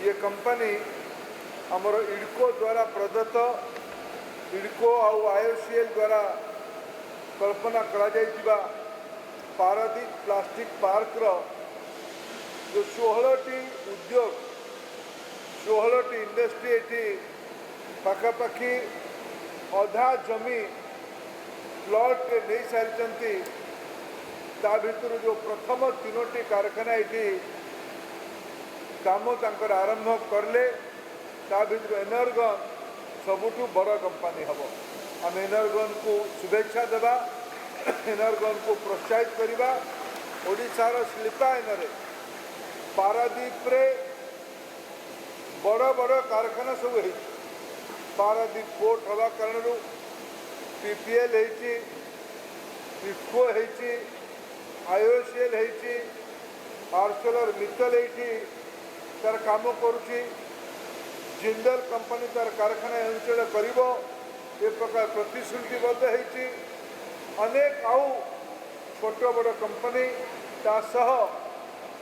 ये कंपनी आमर इडको द्वारा प्रदत्त इडको आउ आईओसीएल द्वारा कल्पना करा जाइतिबा पारादीप प्लास्टिक पार्क रो जो 16टी उद्योग 16टी इंडस्ट्री ये पाखापाखि अधा जमी प्लॉट नहीं सारी ता भितर जो प्रथम 3टी कारखाना ये काम तंकर आरंभ करले ता भितर एनर्गन सबुठु बड़ कंपनी हम आम एनर्गन को शुभेच्छा देवा एनर्गन को प्रोत्साहित करवा ओडिशार शिल्पायन पारादीप रे बड़ बड़ कारखाना सब है पारादीप पोर्ट हवा कारण PPL IFFCO IOCL Arcelor Mittal तार काम करुच्ची जिंदल कंपनी तार कारखाना अंचल कर प्रकार प्रतिश्रुतिबद्ध होती अनेक आउ छोट बड़ कंपनी तासह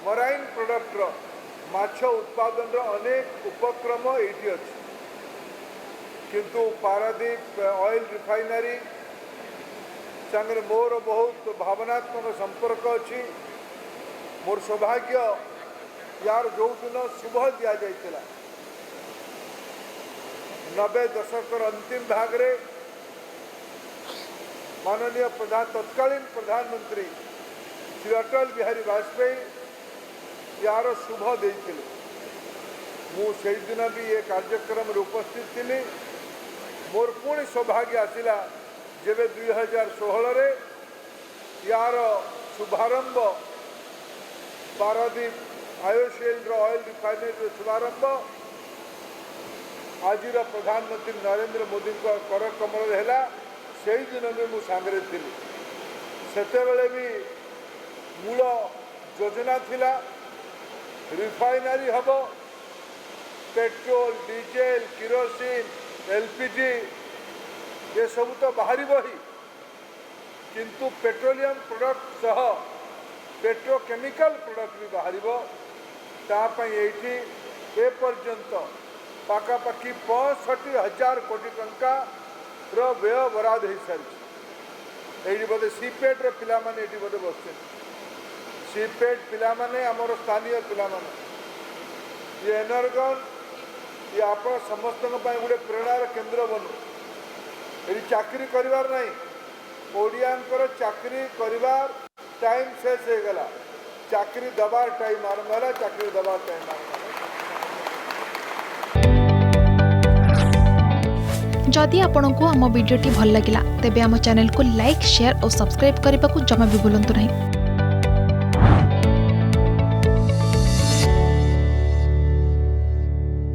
मराइन प्रोडक्टर माछ उत्पादन अनेक उपक्रम ये अच्छी किंतु पारादीप ऑयल रिफाइनरी संगे मोर बहुत भावनात्मक संपर्क अच्छी मोर सौभाग्य यार जो दिन शुभ दि जाइला 90 दशकर अंतिम भाग रे माननीय तत्कालीन प्रधानमंत्री श्री अटल बिहारी वाजपेयी यार शुभ देते मुझे दिन भी ये कार्यक्रम उपस्थित थी मोर पुणी सौभाग्य आसला जेबे 2016 रे यार शुभारंभ पारादीप आईओसीएल ऑयल रिफाइनरी शुभारंभ आज प्रधानमंत्री नरेंद्र मोदी कर कमल है से दिन भी मुझे सांगे थी सेतेबेले भी मूल योजना थिला रिफाइनरी हम पेट्रोल डीजेल किरोसिन एलपीजी ये सब तो बाहर ही किंतु पेट्रोलियम प्रोडक्ट सह पेट्रोकेमिकल प्रोडक्ट भी बाहर ये ए पर्यंत पाखापाखि 65,000 कोटी टंका व्यय बराद हो सारी ये बोधे सीपेट पिला माने ये बोधे बस सीपेट पिला माने आमर स्थानीय पिला माने ये एनर्गन ये आप समस्त गोटे प्रेरणार केन्द्र बनू ये चाकरी करिवार नहीं ओडियांकर चाकरी करिवार टाइम शेष हो गला चाकरी दबार टाइम आरंभ है चाकरी दबार टाइम आरंभ जदि आपंक आम भिडी भल लगा तेब आम चैनल को लाइक शेयर और सब्सक्राइब करने को जमा भी भूलु नहीं।